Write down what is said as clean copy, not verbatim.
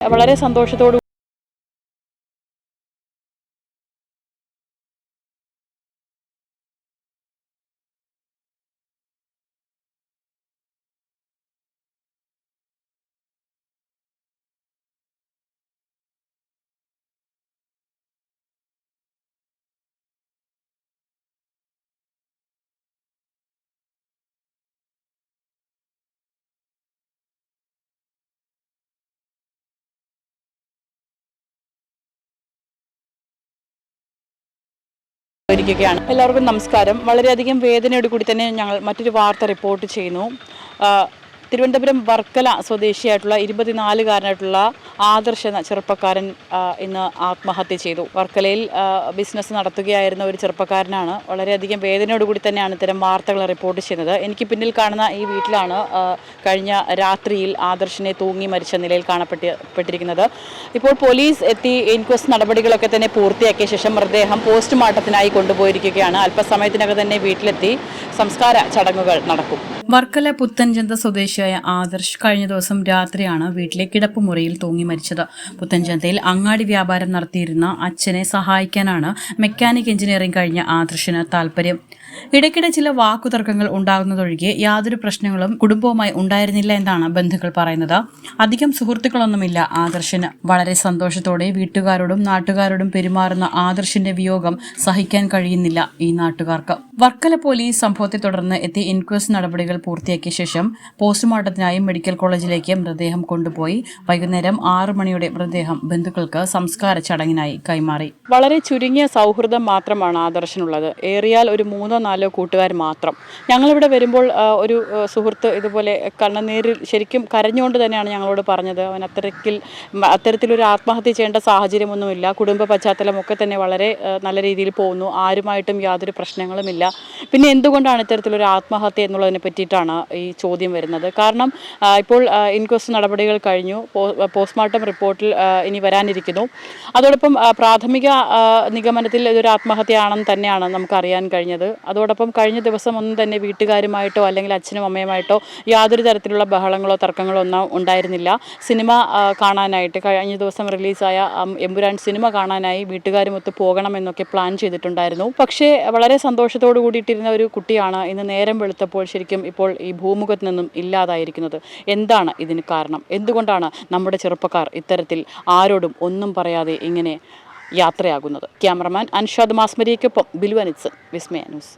വളരെ സന്തോഷത്തോടു ഇരിക്കുകയാണ്. എല്ലാവർക്കും നമസ്കാരം. വളരെയധികം വേദനയോട് കൂടി തന്നെ ഞങ്ങൾ മറ്റൊരു വാർത്ത റിപ്പോർട്ട് ചെയ്യുന്നു. തിരുവനന്തപുരം വർക്കല സ്വദേശിയായിട്ടുള്ള 24-കാരനായിട്ടുള്ള ആദർശ് എന്ന ചെറുപ്പക്കാരൻ ഇന്ന് ആത്മഹത്യ ചെയ്തു. വർക്കലയിൽ ബിസിനസ് നടത്തുകയായിരുന്ന ഒരു ചെറുപ്പക്കാരനാണ്. വളരെയധികം വേദനയോടുകൂടി തന്നെയാണ് ഇത്തരം വാർത്തകൾ റിപ്പോർട്ട് ചെയ്യുന്നത്. എനിക്ക് പിന്നിൽ കാണുന്ന ഈ വീട്ടിലാണ് കഴിഞ്ഞ രാത്രിയിൽ ആദർശിനെ തൂങ്ങി മരിച്ച നിലയിൽ കാണപ്പെട്ടിരിക്കുന്നത്. ഇപ്പോൾ പോലീസ് എത്തി ഇൻക്വസ്റ്റ് നടപടികളൊക്കെ തന്നെ പൂർത്തിയാക്കിയ ശേഷം മൃതദേഹം പോസ്റ്റ്മോർട്ടത്തിനായി കൊണ്ടുപോയിരിക്കുകയാണ്. അല്പസമയത്തിനകം തന്നെ വീട്ടിലെത്തി സംസ്കാര ചടങ്ങുകൾ നടക്കും. വർക്കല പുത്തൻചന്ത സ്വദേശിയായ ആദർശ് കഴിഞ്ഞ ദിവസം രാത്രിയാണ് വീട്ടിലെ കിടപ്പുമുറിയിൽ തൂങ്ങി മരിച്ചത്. പുത്തൻചന്തയിൽ അങ്ങാടി വ്യാപാരം നടത്തിയിരുന്ന അച്ഛനെ സഹായിക്കാനാണ് മെക്കാനിക് എഞ്ചിനീയറിംഗ് കഴിഞ്ഞ ആദർശിന് താൽപര്യം. ഇടയ്ക്കിടെ ചില വാക്കുതർക്കങ്ങൾ ഉണ്ടാകുന്നതൊഴികെ യാതൊരു പ്രശ്നങ്ങളും കുടുംബവുമായി ഉണ്ടായിരുന്നില്ല എന്നാണ് ബന്ധുക്കൾ പറയുന്നത്. അധികം സുഹൃത്തുക്കളൊന്നുമില്ല ആദർശിന്. വളരെ സന്തോഷത്തോടെ വീട്ടുകാരോടും നാട്ടുകാരോടും പെരുമാറുന്ന ആദർശിന്റെ വിയോഗം സഹിക്കാൻ കഴിയുന്നില്ല ഈ നാട്ടുകാർക്ക്. വർക്കല പോലീസ് സംഭവത്തെ തുടർന്ന് എത്തി ഇൻക്വസ്റ്റ് നടപടികൾ പൂർത്തിയാക്കിയ ശേഷം പോസ്റ്റ്മോർട്ടത്തിനായി മെഡിക്കൽ കോളേജിലേക്ക് മൃതദേഹം കൊണ്ടുപോയി. വൈകുന്നേരം 6 മണിയോടെ മൃതദേഹം ബന്ധുക്കൾക്ക് സംസ്കാര ചടങ്ങിനായി കൈമാറി. വളരെ ചുരുങ്ങിയ സൗഹൃദം മാത്രമാണ് ആദർശിനുള്ളത്. ഏറിയാൽ ഒരു 3-4 കൂട്ടുകാർ മാത്രം. ഞങ്ങളിവിടെ വരുമ്പോൾ ഒരു സുഹൃത്ത് ഇതുപോലെ കണ്ണുനീരിൽ ശരിക്കും കരഞ്ഞുകൊണ്ട് തന്നെയാണ് ഞങ്ങളോട് പറഞ്ഞത്. അവൻ അത്തരത്തിലൊരു ആത്മഹത്യ ചെയ്യേണ്ട സാഹചര്യമൊന്നുമില്ല. കുടുംബ പശ്ചാത്തലമൊക്കെ തന്നെ വളരെ നല്ല രീതിയിൽ പോകുന്നു. ആരുമായിട്ടും യാതൊരു പ്രശ്നങ്ങളുമില്ല. പിന്നെ എന്തുകൊണ്ടാണ് ഇത്തരത്തിലൊരു ആത്മഹത്യ എന്നുള്ളതിനെ പറ്റിയിട്ടാണ് ഈ ചോദ്യം വരുന്നത്. കാരണം ഇപ്പോൾ ഇൻക്വസ്റ്റ് നടപടികൾ കഴിഞ്ഞു. പോസ്റ്റ്മോർട്ടം റിപ്പോർട്ടിൽ ഇനി വരാനിരിക്കുന്നു. അതോടൊപ്പം പ്രാഥമിക നിഗമനത്തിൽ ഇതൊരു ആത്മഹത്യയാണെന്ന് തന്നെയാണ് നമുക്കറിയാൻ കഴിഞ്ഞത്. അതോടൊപ്പം കഴിഞ്ഞ ദിവസം ഒന്നും തന്നെ വീട്ടുകാരുമായിട്ടോ അല്ലെങ്കിൽ അച്ഛനും അമ്മയുമായിട്ടോ യാതൊരു തരത്തിലുള്ള ബഹളങ്ങളോ തർക്കങ്ങളോ ഒന്നും ഉണ്ടായിരുന്നില്ല. സിനിമ കാണാനായിട്ട് കഴിഞ്ഞ ദിവസം റിലീസായ എമ്പുരാൻ സിനിമ കാണാനായി വീട്ടുകാരുമൊത്ത് പോകണമെന്നൊക്കെ പ്ലാൻ ചെയ്തിട്ടുണ്ടായിരുന്നു. പക്ഷേ വളരെ സന്തോഷത്തോടു കൂടിയിട്ടിരുന്ന ഒരു കുട്ടിയാണ് ഇന്ന് നേരം വെളുത്തപ്പോൾ ശരിക്കും ഇപ്പോൾ ഈ ഭൂമുഖത്ത് നിന്നും ഇല്ലാതായിരിക്കുന്നത്. എന്താണ് ഇതിന് കാരണം? എന്തുകൊണ്ടാണ് നമ്മുടെ ചെറുപ്പക്കാർ ഇത്തരത്തിൽ ആരോടും ഒന്നും പറയാതെ ഇങ്ങനെ യാത്രയാകുന്നത്? ക്യാമറമാൻ അൻഷാദ് മാസ്മരിക്കൊപ്പം ബിൽവനിത്സൻ, വിസ്മയ ന്യൂസ്.